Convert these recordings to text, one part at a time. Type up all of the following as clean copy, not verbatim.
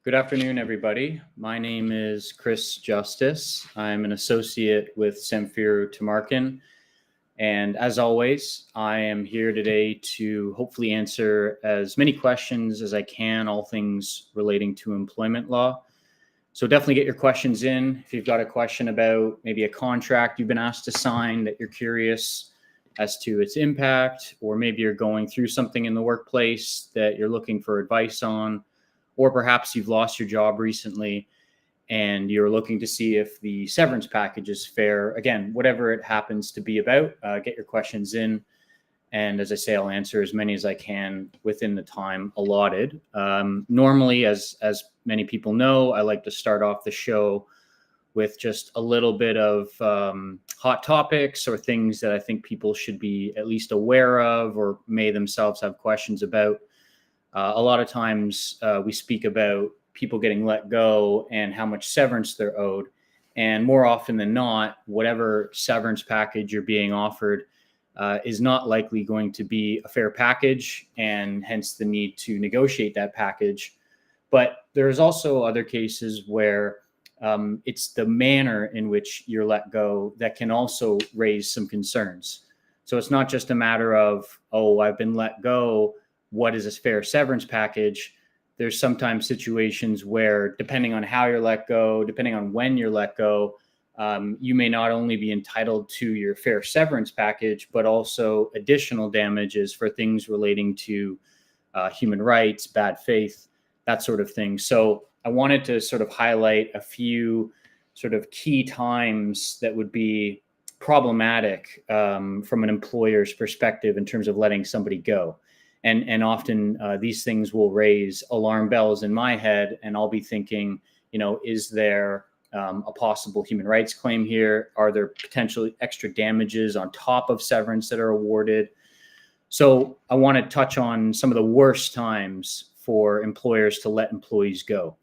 Good afternoon, everybody. My name is Chris Justice. I'm an associate with Samfiru Tumarkin. And as always, I am here today to hopefully answer as many questions as I can, all things relating to employment law. So definitely get your questions in. If you've got a question about maybe a contract you've been asked to sign that you're curious as to its impact, or maybe you're going through something in the workplace that you're looking for advice on, or perhaps you've lost your job recently and you're looking to see if the severance package is fair. Again, whatever it happens to be about, get your questions in. And as I say, I'll answer as many as I can within the time allotted. Normally, as many people know, I like to start off the show with just a little bit of hot topics or things that I think people should be at least aware of or may themselves have questions about. A lot of times we speak about people getting let go and how much severance they're owed. And more often than not, whatever severance package you're being offered is not likely going to be a fair package, and hence the need to negotiate that package. But there's also other cases where it's the manner in which you're let go that can also raise some concerns. So it's not just a matter of, oh, I've been let go, what is a fair severance package? There's sometimes situations where, depending on how you're let go, depending on when you're let go, you may not only be entitled to your fair severance package, but also additional damages for things relating to human rights, bad faith, that sort of thing. So I wanted to sort of highlight a few sort of key times that would be problematic from an employer's perspective in terms of letting somebody go. And often these things will raise alarm bells in my head, and I'll be thinking, is there a possible human rights claim here? Are there potentially extra damages on top of severance that are awarded? So I want to touch on some of the worst times for employers to let employees go.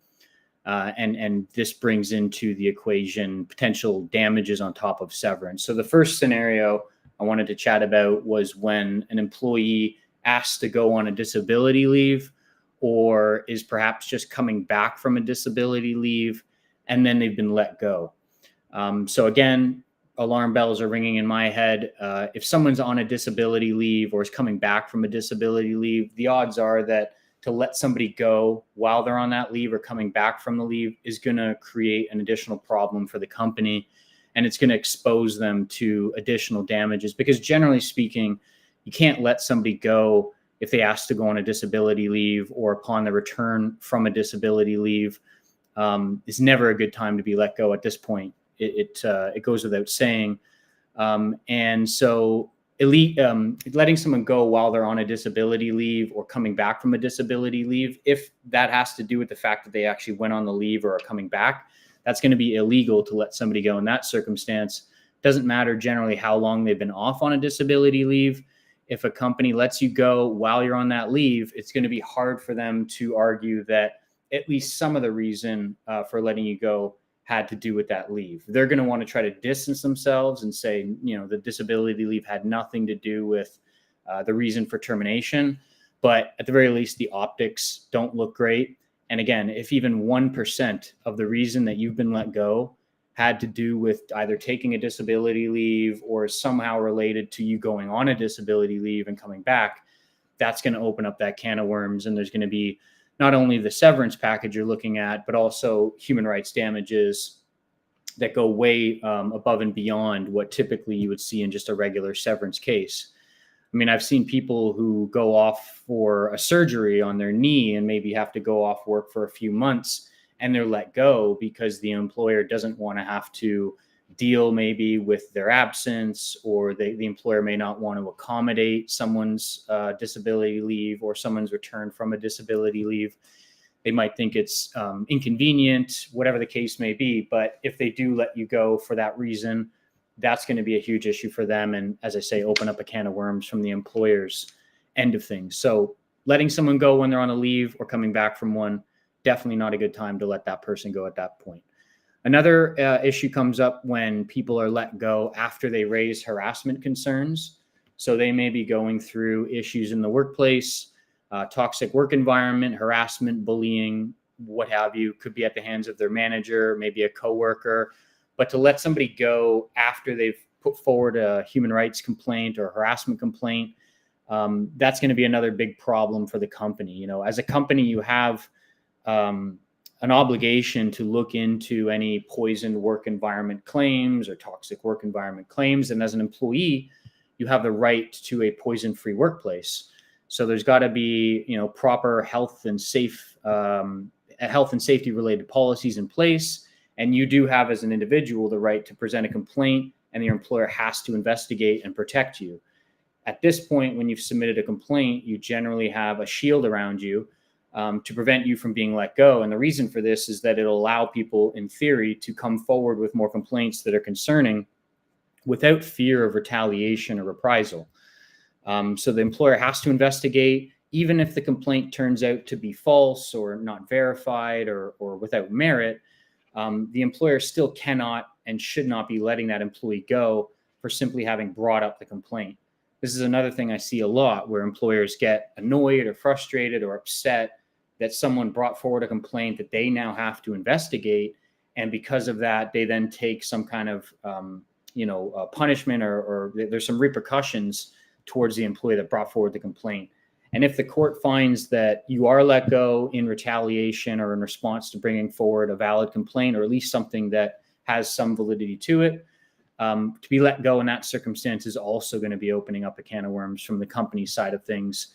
And this brings into the equation potential damages on top of severance. So the first scenario I wanted to chat about was when an employee asked to go on a disability leave, or is perhaps just coming back from a disability leave, and then they've been let go. So again, alarm bells are ringing in my head. If someone's on a disability leave or is coming back from a disability leave, the odds are that to let somebody go while they're on that leave or coming back from the leave is going to create an additional problem for the company, and it's going to expose them to additional damages, because generally speaking, you can't let somebody go if they ask to go on a disability leave or upon the return from a disability leave. It's never a good time to be let go at this point. It goes without saying. And so letting someone go while they're on a disability leave or coming back from a disability leave, if that has to do with the fact that they actually went on the leave or are coming back, that's going to be illegal to let somebody go in that circumstance. Doesn't matter generally how long they've been off on a disability leave. If a company lets you go while you're on that leave, it's going to be hard for them to argue that at least some of the reason for letting you go had to do with that leave. They're going to want to try to distance themselves and say, the disability leave had nothing to do with the reason for termination. But at the very least, the optics don't look great. And again, if even 1% of the reason that you've been let go had to do with either taking a disability leave or somehow related to you going on a disability leave and coming back, that's going to open up that can of worms. And there's going to be not only the severance package you're looking at, but also human rights damages that go way above and beyond what typically you would see in just a regular severance case. I mean, I've seen people who go off for a surgery on their knee and maybe have to go off work for a few months, and they're let go because the employer doesn't want to have to deal maybe with their absence, or the employer may not want to accommodate someone's disability leave or someone's return from a disability leave. They might think it's inconvenient, whatever the case may be. But if they do let you go for that reason, that's going to be a huge issue for them. And as I say, open up a can of worms from the employer's end of things. So letting someone go when they're on a leave or coming back from one, definitely not a good time to let that person go at that point. Another issue comes up when people are let go after they raise harassment concerns. So they may be going through issues in the workplace, toxic work environment, harassment, bullying, what have you, could be at the hands of their manager, maybe a coworker. But to let somebody go after they've put forward a human rights complaint or harassment complaint, that's going to be another big problem for the company. You know, as a company, you have an obligation to look into any poisoned work environment claims or toxic work environment claims. And as an employee, you have the right to a poison-free workplace. So there's got to be, you know, proper health and safety related policies in place. And you do have, as an individual, the right to present a complaint, and your employer has to investigate and protect you. At this point, when you've submitted a complaint, you generally have a shield around you to prevent you from being let go. And the reason for this is that it'll allow people, in theory, to come forward with more complaints that are concerning without fear of retaliation or reprisal. So the employer has to investigate, even if the complaint turns out to be false or not verified or without merit. The employer still cannot and should not be letting that employee go for simply having brought up the complaint. This is another thing I see a lot, where employers get annoyed or frustrated or upset that someone brought forward a complaint that they now have to investigate. And because of that, they then take some kind of punishment or there's some repercussions towards the employee that brought forward the complaint. And if the court finds that you are let go in retaliation or in response to bringing forward a valid complaint, or at least something that has some validity to it, to be let go in that circumstance is also going to be opening up a can of worms from the company side of things.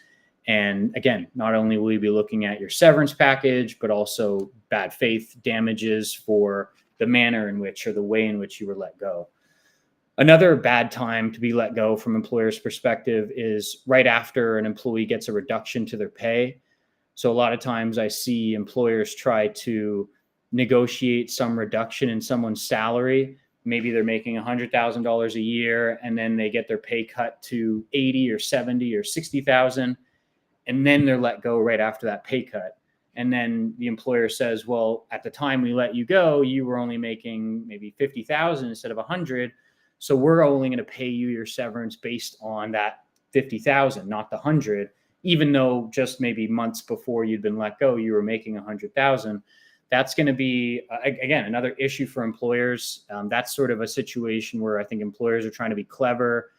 And again, not only will you be looking at your severance package, but also bad faith damages for the manner in which, or the way in which you were let go. Another bad time to be let go from employer's perspective is right after an employee gets a reduction to their pay. So a lot of times I see employers try to negotiate some reduction in someone's salary. Maybe they're making $100,000 a year, and then they get their pay cut to 80 or 70 or 60,000. And then they're let go right after that pay cut. And then the employer says, well, at the time we let you go, you were only making maybe 50,000 instead of 100. So we're only going to pay you your severance based on that 50,000, not the 100, even though just maybe months before you'd been let go, you were making 100,000. That's going to be, again, another issue for employers. That's sort of a situation where I think employers are trying to be clever.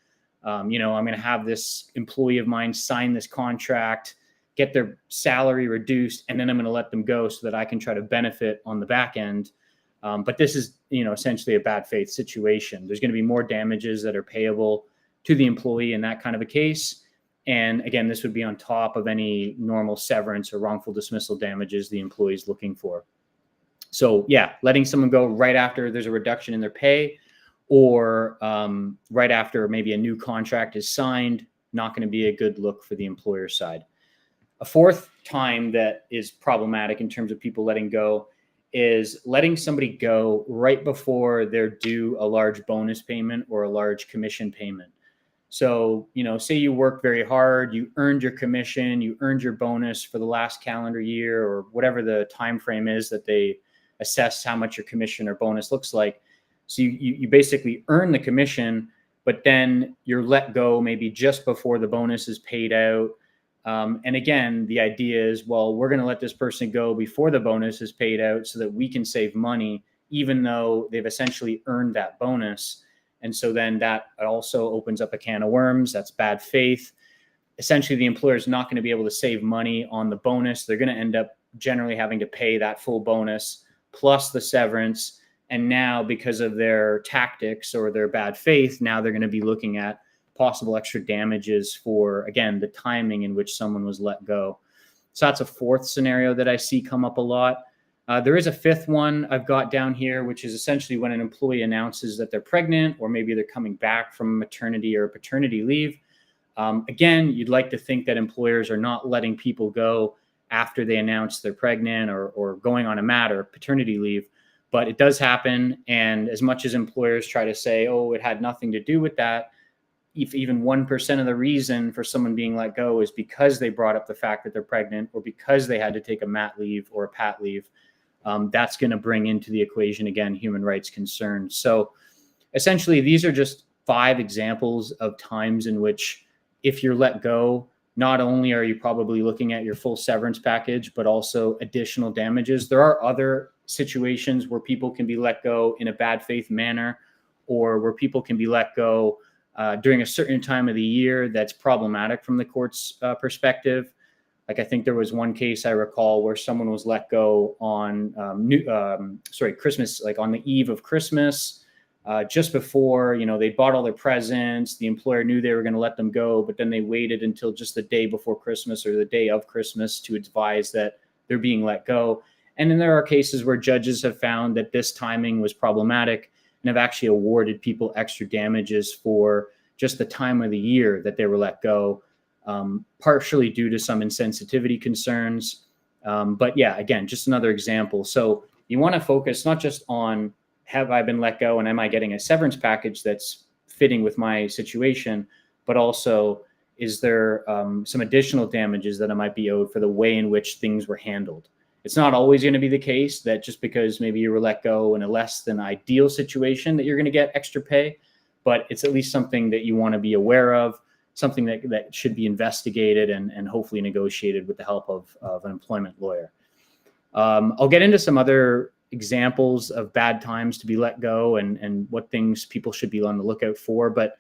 I'm going to have this employee of mine sign this contract, get their salary reduced, and then I'm going to let them go so that I can try to benefit on the back end. But this is, essentially a bad faith situation. There's going to be more damages that are payable to the employee in that kind of a case. And again, this would be on top of any normal severance or wrongful dismissal damages the employee is looking for. So yeah, letting someone go right after there's a reduction in their pay, or right after maybe a new contract is signed, not going to be a good look for the employer side. A fourth time that is problematic in terms of people letting go is letting somebody go right before they're due a large bonus payment or a large commission payment. So, say you worked very hard, you earned your commission, you earned your bonus for the last calendar year, or whatever the time frame is that they assess how much your commission or bonus looks like. So you basically earn the commission, but then you're let go maybe just before the bonus is paid out. And again, the idea is, well, we're going to let this person go before the bonus is paid out so that we can save money, even though they've essentially earned that bonus. And so then that also opens up a can of worms. That's bad faith. Essentially, the employer is not going to be able to save money on the bonus. They're going to end up generally having to pay that full bonus plus the severance. And now, because of their tactics or their bad faith, now they're going to be looking at possible extra damages for, again, the timing in which someone was let go. So that's a fourth scenario that I see come up a lot. There is a fifth one I've got down here, which is essentially when an employee announces that they're pregnant, or maybe they're coming back from maternity or paternity leave. Again, you'd like to think that employers are not letting people go after they announce they're pregnant or going on a mat or paternity leave. But it does happen. And as much as employers try to say, oh, it had nothing to do with that, if even 1% of the reason for someone being let go is because they brought up the fact that they're pregnant, or because they had to take a mat leave or a pat leave, that's going to bring into the equation, again, human rights concerns. So essentially, these are just 5 examples of times in which, if you're let go, not only are you probably looking at your full severance package, but also additional damages. There are other situations where people can be let go in a bad faith manner, or where people can be let go during a certain time of the year that's problematic from the court's perspective. Like, I think there was one case I recall where someone was let go on Christmas, like on the eve of Christmas, just before, they bought all their presents. The employer knew they were going to let them go, but then they waited until just the day before Christmas or the day of Christmas to advise that they're being let go. And then there are cases where judges have found that this timing was problematic and have actually awarded people extra damages for just the time of the year that they were let go, partially due to some insensitivity concerns. But yeah, again, just another example. So you want to focus not just on, have I been let go and am I getting a severance package that's fitting with my situation, but also, is there some additional damages that I might be owed for the way in which things were handled? It's not always going to be the case that just because maybe you were let go in a less than ideal situation that you're going to get extra pay, but it's at least something that you want to be aware of, something that should be investigated and hopefully negotiated with the help of an employment lawyer. I'll get into some other examples of bad times to be let go and what things people should be on the lookout for. But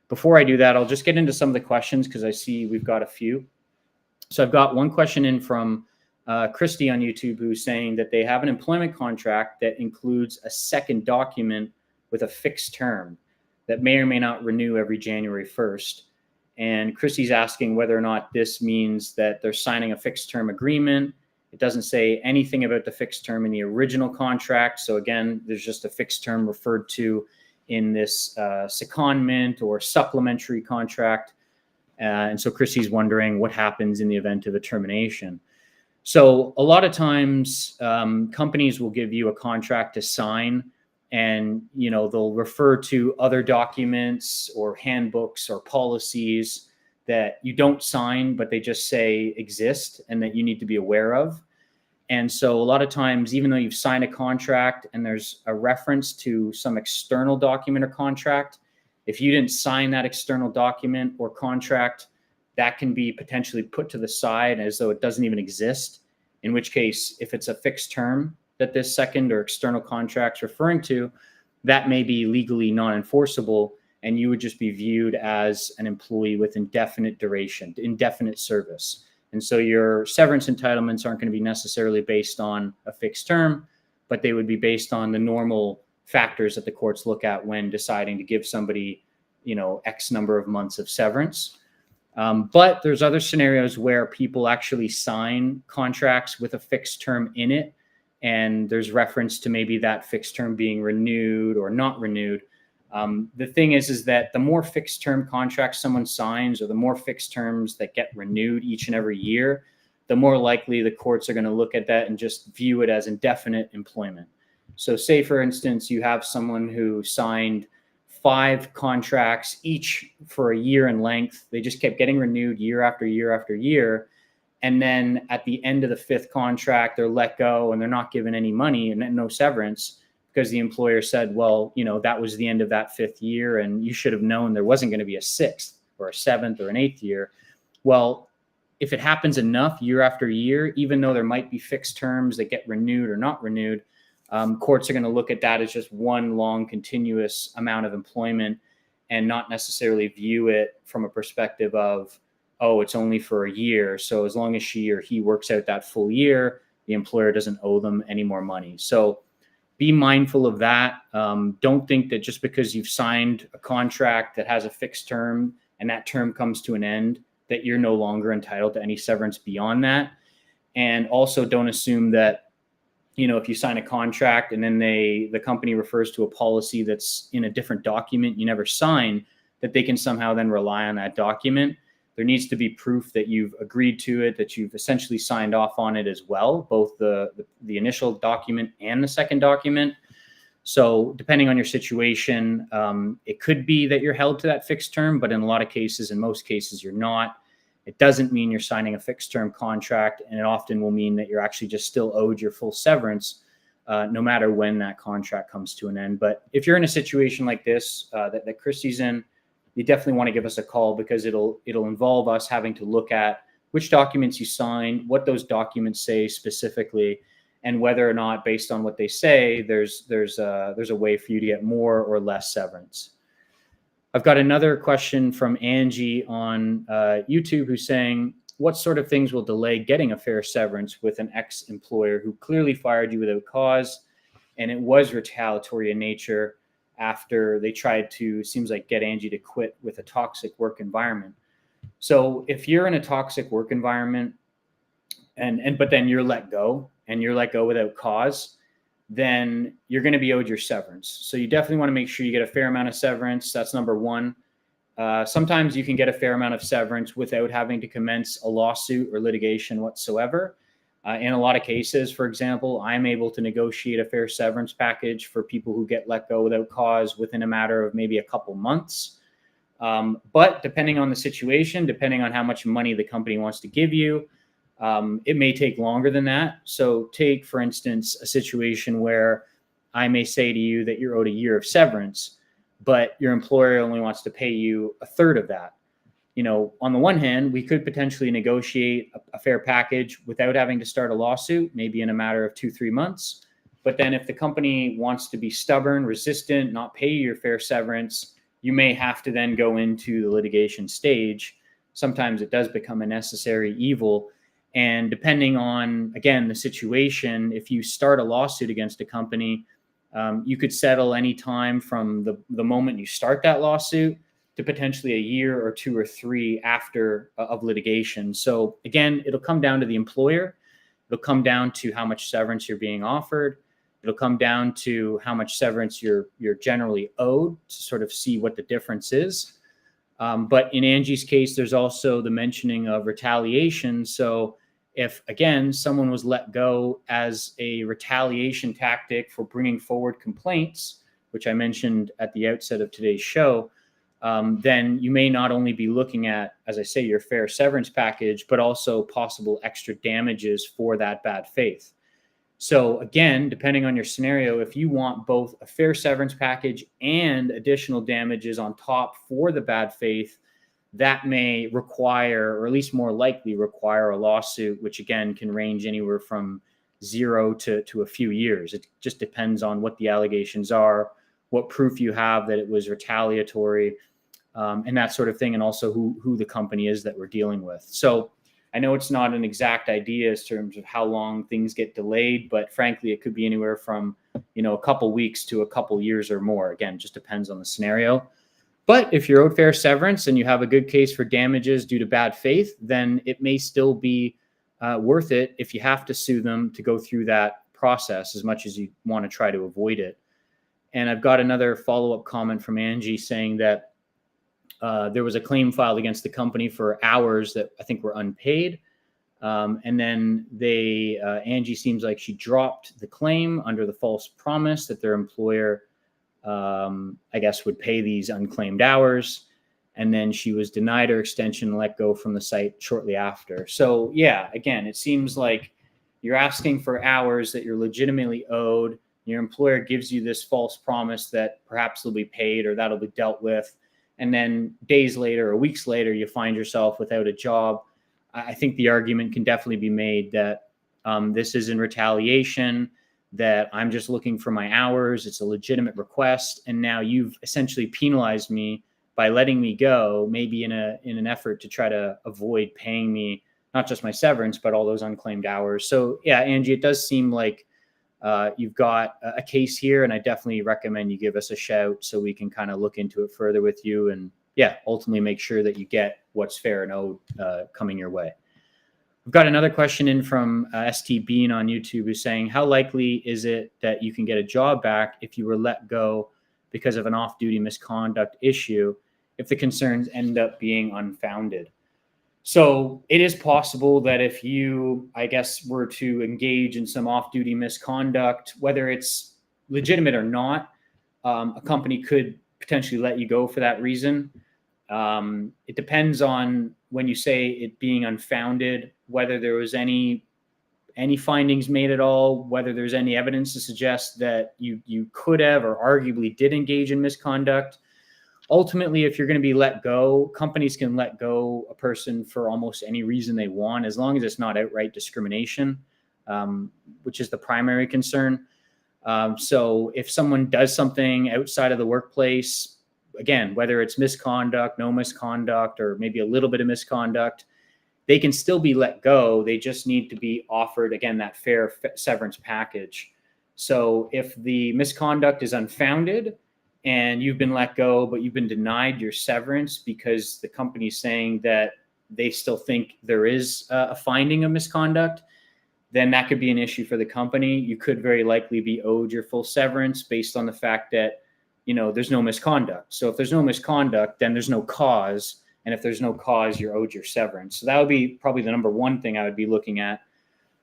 before I do that, I'll just get into some of the questions because I see we've got a few. So I've got one question in from Christy on YouTube, who's saying that they have an employment contract that includes a second document with a fixed term that may or may not renew every January 1st. And Christy's asking whether or not this means that they're signing a fixed term agreement. It doesn't say anything about the fixed term in the original contract. So again, there's just a fixed term referred to in this secondment or supplementary contract. And so Christy's wondering what happens in the event of a termination. So a lot of times companies will give you a contract to sign, and they'll refer to other documents or handbooks or policies that you don't sign, but they just say exist and that you need to be aware of. And so a lot of times, even though you've signed a contract and there's a reference to some external document or contract, if you didn't sign that external document or contract, that can be potentially put to the side as though it doesn't even exist. In which case, if it's a fixed term that this second or external contract's referring to, that may be legally non-enforceable, and you would just be viewed as an employee with indefinite duration, indefinite service. And so your severance entitlements aren't going to be necessarily based on a fixed term, but they would be based on the normal factors that the courts look at when deciding to give somebody, X number of months of severance. But there's other scenarios where people actually sign contracts with a fixed term in it, and there's reference to maybe that fixed term being renewed or not renewed. The thing is that the more fixed term contracts someone signs, or the more fixed terms that get renewed each and every year, the more likely the courts are going to look at that and just view it as indefinite employment. So say, for instance, you have someone who signed 5 contracts, each for a year in length. They just kept getting renewed year after year after year. And then at the end of the 5th contract, they're let go and they're not given any money and no severance, because the employer said, well, that was the end of that 5th year, and you should have known there wasn't going to be a 6th or a 7th or an 8th year. Well, if it happens enough year after year, even though there might be fixed terms that get renewed or not renewed, courts are going to look at that as just one long continuous amount of employment and not necessarily view it from a perspective of, oh, it's only for a year. So as long as she or he works out that full year, the employer doesn't owe them any more money. So be mindful of that. Don't think that just because you've signed a contract that has a fixed term and that term comes to an end, that you're no longer entitled to any severance beyond that. And also don't assume that, if you sign a contract and then the company refers to a policy that's in a different document you never sign, that they can somehow then rely on that document. There needs to be proof that you've agreed to it, that you've essentially signed off on it as well, both the initial document and the second document. So depending on your situation, it could be that you're held to that fixed term, but in a lot of cases, in most cases, you're not. It doesn't mean you're signing a fixed term contract, and it often will mean that you're actually just still owed your full severance, no matter when that contract comes to an end. But if you're in a situation like this, that Christy's in, you definitely want to give us a call, because it'll involve us having to look at which documents you signed, what those documents say specifically, and whether or not, based on what they say, there's a way for you to get more or less severance. I've got another question from Angie on YouTube, who's saying, what sort of things will delay getting a fair severance with an ex-employer who clearly fired you without cause, and it was retaliatory in nature after they tried to, seems like, get Angie to quit with a toxic work environment? So if you're in a toxic work environment but then you're let go, and you're let go without cause, then you're going to be owed your severance. So you definitely want to make sure you get a fair amount of severance. That's number one. Sometimes you can get a fair amount of severance without having to commence a lawsuit or litigation whatsoever. In a lot of cases, for example, I'm able to negotiate a fair severance package for people who get let go without cause within a matter of maybe a couple months. But depending on the situation, depending on how much money the company wants to give you, it may take longer than that. So take, for instance, a situation where I may say to you that you're owed a year of severance, but your employer only wants to pay you a third of that. On the one hand, we could potentially negotiate a fair package without having to start a lawsuit, maybe in a matter of 2-3 months. But then if the company wants to be stubborn, resistant, not pay you your fair severance, you may have to then go into the litigation stage. Sometimes it does become a necessary evil. And depending on, again, the situation, if you start a lawsuit against a company, you could settle any time from the moment you start that lawsuit to potentially a year or 2 or 3 after of litigation. So again, it'll come down to the employer. It'll come down to how much severance you're being offered. It'll come down to how much severance you're generally owed, to sort of see what the difference is. But in Angie's case, there's also the mentioning of retaliation. So if, again, someone was let go as a retaliation tactic for bringing forward complaints, which I mentioned at the outset of today's show, then you may not only be looking at, as I say, your fair severance package, but also possible extra damages for that bad faith. So again, depending on your scenario, if you want both a fair severance package and additional damages on top for the bad faith, that may require, or at least more likely require, a lawsuit, which again can range anywhere from 0 to a few years. It just depends on what the allegations are, what proof you have that it was retaliatory, and that sort of thing, and also who the company is that we're dealing with. So I know it's not an exact idea in terms of how long things get delayed, but frankly, it could be anywhere from, a couple weeks to a couple years or more. Again, just depends on the scenario. But if you're owed fair severance and you have a good case for damages due to bad faith, then it may still be worth it, if you have to sue them, to go through that process, as much as you want to try to avoid it. And I've got another follow-up comment from Angie saying that there was a claim filed against the company for hours that I think were unpaid. And then Angie seems like she dropped the claim under the false promise that their employer, I guess, would pay these unclaimed hours. And then she was denied her extension and let go from the site shortly after. So yeah, again, it seems like you're asking for hours that you're legitimately owed. Your employer gives you this false promise that perhaps they'll be paid or that'll be dealt with. And then days later or weeks later, you find yourself without a job. I think the argument can definitely be made that this is in retaliation, that I'm just looking for my hours. It's a legitimate request. And now you've essentially penalized me by letting me go, maybe in an effort to try to avoid paying me not just my severance, but all those unclaimed hours. So yeah, Angie, it does seem like you've got a case here, and I definitely recommend you give us a shout so we can kind of look into it further with you, and ultimately make sure that you get what's fair and owed coming your way. We've got another question in from ST Bean on YouTube, who's saying, how likely is it that you can get a job back if you were let go because of an off-duty misconduct issue if the concerns end up being unfounded? So it is possible that if you, I guess, were to engage in some off-duty misconduct, whether it's legitimate or not, a company could potentially let you go for that reason. It depends on, when you say it being unfounded, whether there was any findings made at all, whether there's any evidence to suggest that you could have or arguably did engage in misconduct, ultimately, if you're going to be let go, companies can let go a person for almost any reason they want, as long as it's not outright discrimination, which is the primary concern. So if someone does something outside of the workplace, again, whether it's misconduct, no misconduct, or maybe a little bit of misconduct, they can still be let go. They just need to be offered, again, that fair severance package. So if the misconduct is unfounded and you've been let go, but you've been denied your severance because the company's saying that they still think there is a finding of misconduct, then that could be an issue for the company. You could very likely be owed your full severance based on the fact that, there's no misconduct. So if there's no misconduct, then there's no cause. And if there's no cause, you're owed your severance. So that would be probably the number one thing I would be looking at.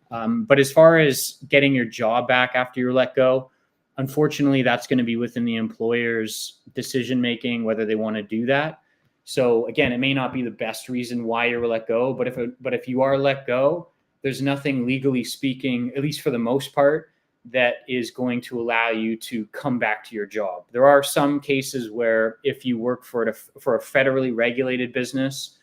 But as far as getting your job back after you're let go, unfortunately, that's going to be within the employer's decision-making, whether they want to do that. So again, it may not be the best reason why you were let go, but if you are let go, there's nothing legally speaking, at least for the most part, that is going to allow you to come back to your job. There are some cases where if you work for a federally regulated business,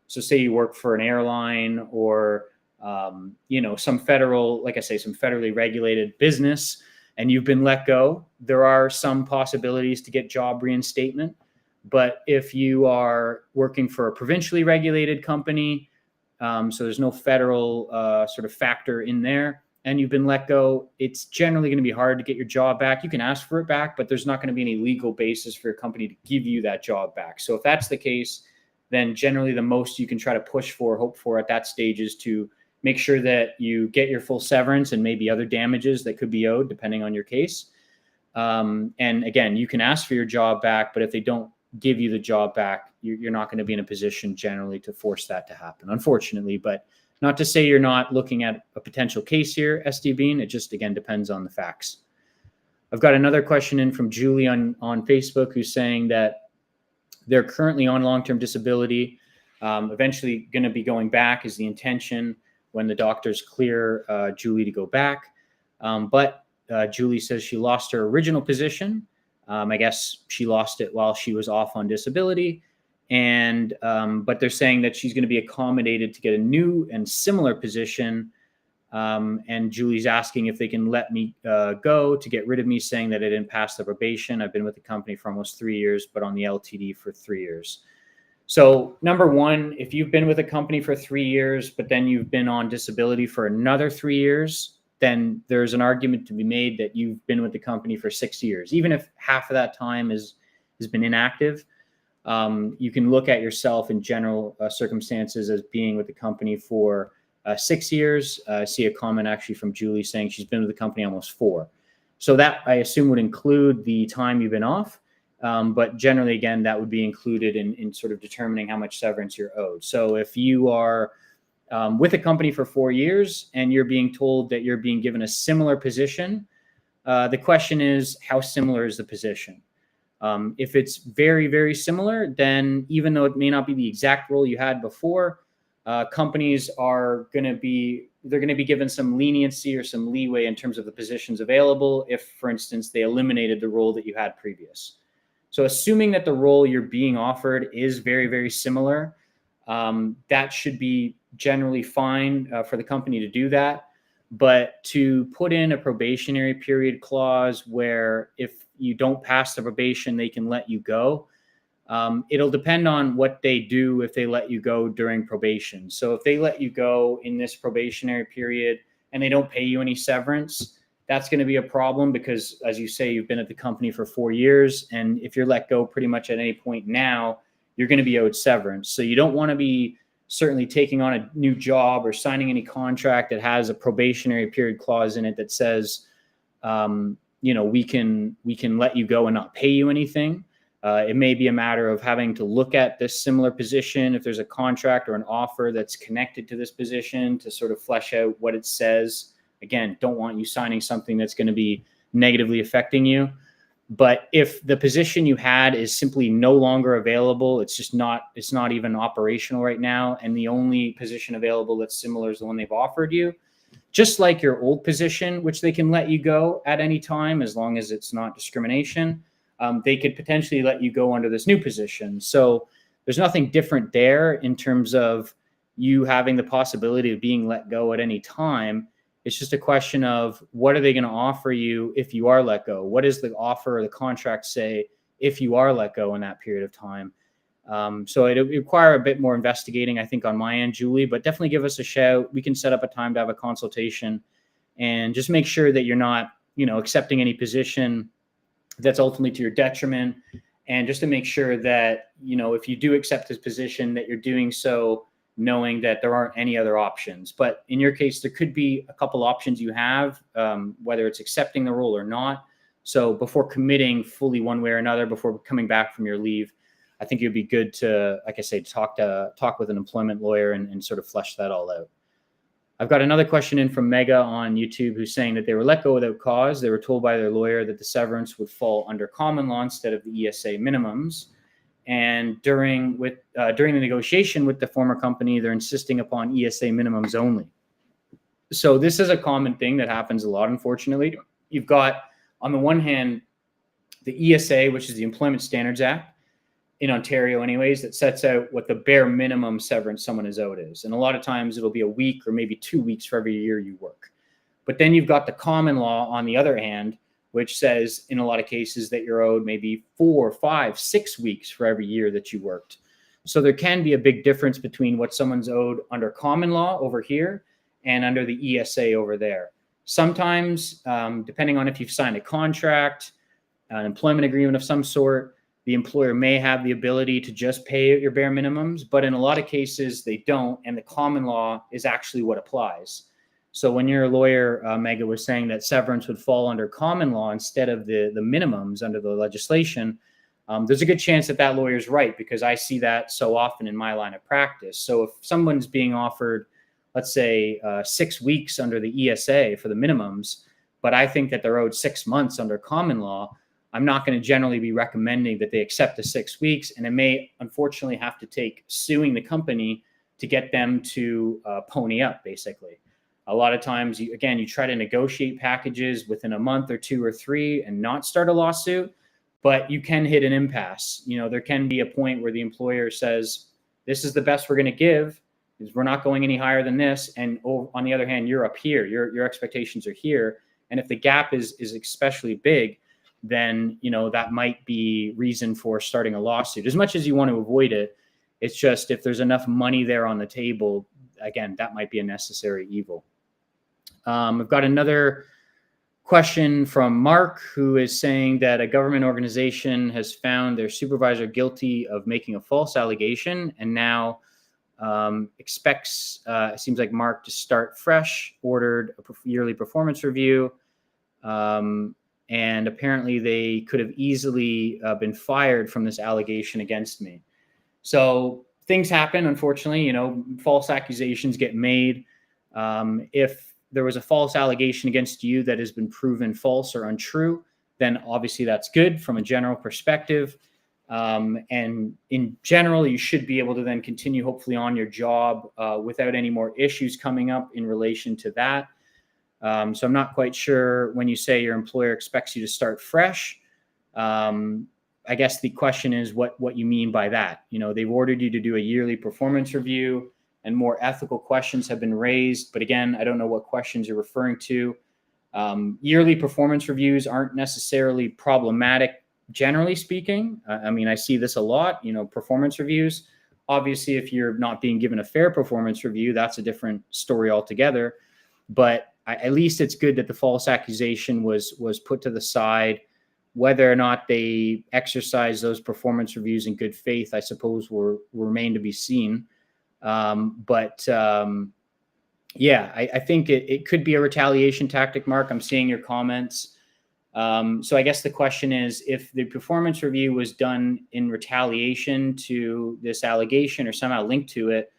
so say you work for an airline or some federal, like I say, some federally regulated business, and you've been let go, there are some possibilities to get job reinstatement. But if you are working for a provincially regulated company, so there's no federal sort of factor in there, and you've been let go, it's generally going to be hard to get your job back. You can ask for it back, but there's not going to be any legal basis for your company to give you that job back. So if that's the case, then generally the most you can try to hope for at that stage is to make sure that you get your full severance and maybe other damages that could be owed depending on your case. And again, you can ask for your job back, but if they don't give you the job back, you're not going to be in a position generally to force that to happen, unfortunately. But not to say you're not looking at a potential case here, SD Bean. It just, again, depends on the facts. I've got another question in from Julie on Facebook, who's saying that they're currently on long-term disability, eventually going to be going back is the intention when the doctors clear Julie to go back. But Julie says she lost her original position. I guess she lost it while she was off on disability. And but they're saying that she's going to be accommodated to get a new and similar position. And Julie's asking if they can let me go to get rid of me, saying that I didn't pass the probation. I've been with the company for almost 3 years, but on the LTD for 3 years. So number one, if you've been with a company for 3 years, but then you've been on disability for another 3 years, then there's an argument to be made that you've been with the company for 6 years. Even if half of that time has been inactive, you can look at yourself in general circumstances as being with the company for 6 years. I see a comment actually from Julie saying she's been with the company almost 4. So that, I assume, would include the time you've been off. But generally, again, that would be included in sort of determining how much severance you're owed. So if you are with a company for 4 years and you're being told that you're being given a similar position, the question is, how similar is the position? If it's very, very similar, then even though it may not be the exact role you had before, companies are going to be given some leniency or some leeway in terms of the positions available if, for instance, they eliminated the role that you had previous. So assuming that the role you're being offered is very, very similar, that should be generally fine for the company to do that. But to put in a probationary period clause where if you don't pass the probation, they can let you go, it'll depend on what they do if they let you go during probation. So if they let you go in this probationary period and they don't pay you any severance, that's going to be a problem because, as you say, you've been at the company for 4 years. And if you're let go pretty much at any point now, you're going to be owed severance. So you don't want to be certainly taking on a new job or signing any contract that has a probationary period clause in it that says, we can let you go and not pay you anything. It may be a matter of having to look at this similar position if there's a contract or an offer that's connected to this position to sort of flesh out what it says. Again, don't want you signing something that's going to be negatively affecting you. But if the position you had is simply no longer available, it's not even operational right now, and the only position available that's similar is the one they've offered you, just like your old position, which they can let you go at any time as long as it's not discrimination, they could potentially let you go under this new position. So there's nothing different there in terms of you having the possibility of being let go at any time. It's just a question of what are they going to offer you if you are let go? What does the offer or the contract say if you are let go in that period of time? So it would require a bit more investigating, I think, on my end, Julie, but definitely give us a shout. We can set up a time to have a consultation and just make sure that you're not, accepting any position that's ultimately to your detriment. And just to make sure that, if you do accept this position, that you're doing so knowing that there aren't any other options. But in your case, there could be a couple options you have, whether it's accepting the role or not. So before committing fully one way or another, before coming back from your leave, I think it'd be good to, like I say, talk with an employment lawyer and sort of flesh that all out. I've got another question in from Mega on YouTube who's saying that they were let go without cause. They were told by their lawyer that the severance would fall under common law instead of the ESA minimums. And during the negotiation with the former company, they're insisting upon ESA minimums only. So this is a common thing that happens a lot, unfortunately. You've got, on the one hand, the ESA, which is the Employment Standards Act, in Ontario anyways, that sets out what the bare minimum severance someone is owed is. And a lot of times it'll be a week or maybe 2 weeks for every year you work. But then you've got the common law on the other hand, which says in a lot of cases that you're owed maybe 4, 5, 6 weeks for every year that you worked. So there can be a big difference between what someone's owed under common law over here and under the ESA over there. Sometimes, depending on if you've signed a contract, an employment agreement of some sort, the employer may have the ability to just pay your bare minimums, but in a lot of cases they don't, and the common law is actually what applies. So when your lawyer, Mega, was saying that severance would fall under common law instead of the minimums under the legislation, there's a good chance that lawyer's right, because I see that so often in my line of practice. So if someone's being offered, let's say, 6 weeks under the ESA for the minimums, but I think that they're owed 6 months under common law, I'm not going to generally be recommending that they accept the 6 weeks. And it may unfortunately have to take suing the company to get them to pony up, basically. A lot of times, you try to negotiate packages within a month or 2 or 3 and not start a lawsuit, but you can hit an impasse. There can be a point where the employer says, this is the best we're going to give, is we're not going any higher than this. And on the other hand, you're up here, your expectations are here. And if the gap is especially big, then, that might be reason for starting a lawsuit. As much as you want to avoid it, it's just if there's enough money there on the table, again, that might be a necessary evil. I've got another question from Mark, who is saying that a government organization has found their supervisor guilty of making a false allegation and now expects, it seems like Mark, to start fresh, ordered a yearly performance review. And apparently they could have easily been fired from this allegation against me. So things happen, unfortunately. False accusations get made. If there was a false allegation against you that has been proven false or untrue, then obviously that's good from a general perspective. And in general, you should be able to then continue hopefully on your job without any more issues coming up in relation to that. So I'm not quite sure when you say your employer expects you to start fresh. I guess the question is what you mean by that. They've ordered you to do a yearly performance review and more ethical questions have been raised. But again, I don't know what questions you're referring to. Yearly performance reviews aren't necessarily problematic, generally speaking. I see this a lot, performance reviews. Obviously, if you're not being given a fair performance review, that's a different story altogether. But at least it's good that the false accusation was put to the side. Whether or not they exercise those performance reviews in good faith, I suppose, will remain to be seen. I think it could be a retaliation tactic, Mark. I'm seeing your comments. So I guess the question is, if the performance review was done in retaliation to this allegation or somehow linked to it,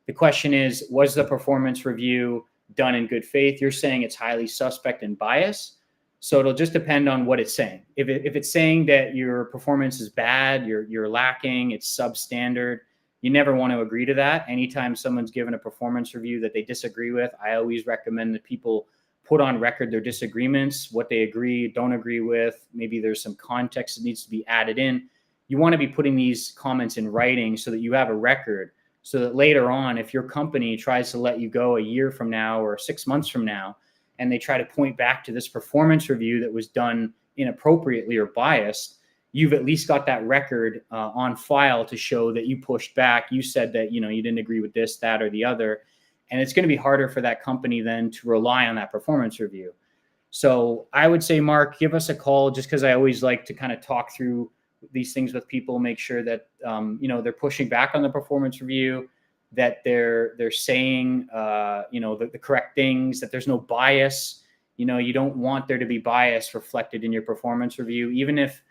the question is, was the performance review done in good faith? You're saying it's highly suspect and biased. So it'll just depend on what it's saying. If it's saying that your performance is bad, you're lacking, it's substandard, you never want to agree to that. Anytime someone's given a performance review that they disagree with, I always recommend that people put on record their disagreements, what they agree, don't agree with. Maybe there's some context that needs to be added in. You want to be putting these comments in writing so that you have a record, so that later on, if your company tries to let you go a year from now or 6 months from now, and they try to point back to this performance review that was done inappropriately or biased, you've at least got that record on file to show that you pushed back. You said that, you didn't agree with this, that, or the other. And it's going to be harder for that company then to rely on that performance review. So I would say, Mark, give us a call, just because I always like to kind of talk through these things with people, make sure that, they're pushing back on the performance review, that they're saying, the correct things, that there's no bias. You don't want there to be bias reflected in your performance review. Even if,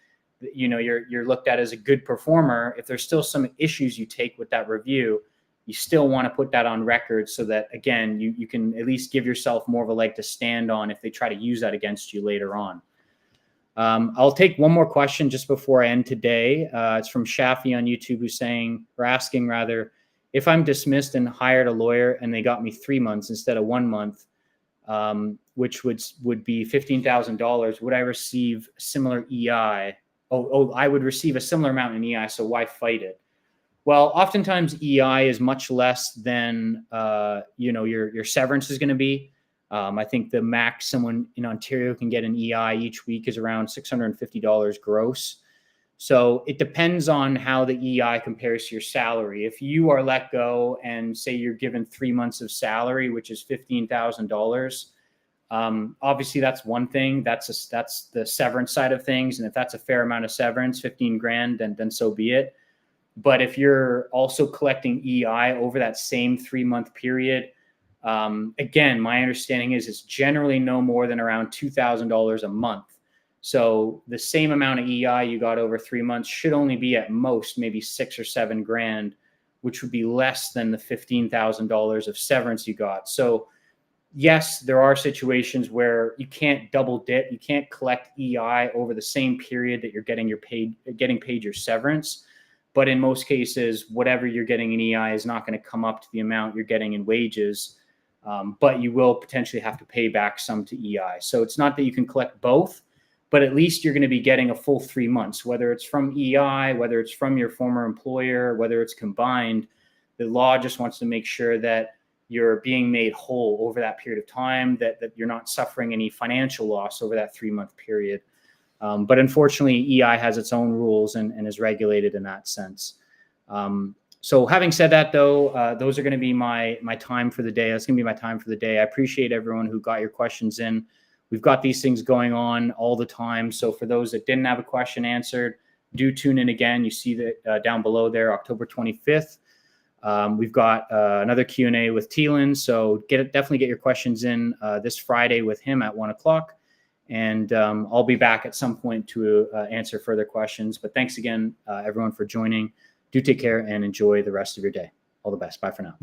you're looked at as a good performer, if there's still some issues you take with that review, you still want to put that on record so that, again, you can at least give yourself more of a leg to stand on if they try to use that against you later on. I'll take one more question just before I end today. It's from Shafi on YouTube, who's asking, if I'm dismissed and hired a lawyer and they got me 3 months instead of 1 month, which would be $15,000, would I receive similar EI? I would receive a similar amount in EI, so why fight it? Well, oftentimes EI is much less than your severance is going to be. I think the max someone in Ontario can get an EI each week is around $650 gross. So it depends on how the EI compares to your salary. If you are let go and say you're given 3 months of salary, which is $15,000, obviously that's one thing. That's the severance side of things. And if that's a fair amount of severance, 15 grand, then so be it. But if you're also collecting EI over that same 3 month period, again, my understanding is it's generally no more than around $2,000 a month. So the same amount of EI you got over 3 months should only be at most maybe 6 or 7 grand, which would be less than the $15,000 of severance you got. So yes, there are situations where you can't double dip. You can't collect EI over the same period that you're getting paid your severance. But in most cases, whatever you're getting in EI is not going to come up to the amount you're getting in wages. But you will potentially have to pay back some to EI. So it's not that you can collect both, but at least you're going to be getting a full 3 months, whether it's from EI, whether it's from your former employer, whether it's combined. The law just wants to make sure that you're being made whole over that period of time, that you're not suffering any financial loss over that 3 month period. But unfortunately, EI has its own rules and is regulated in that sense. So having said that, though, those are going to be my time for the day. That's going to be my time for the day. I appreciate everyone who got your questions in. We've got these things going on all the time. So for those that didn't have a question answered, do tune in again. You see that down below there, October 25th. We've got another Q&A with Thielen. So definitely get your questions in this Friday with him at 1 o'clock. And I'll be back at some point to answer further questions. But thanks again, everyone, for joining. Do take care and enjoy the rest of your day. All the best. Bye for now.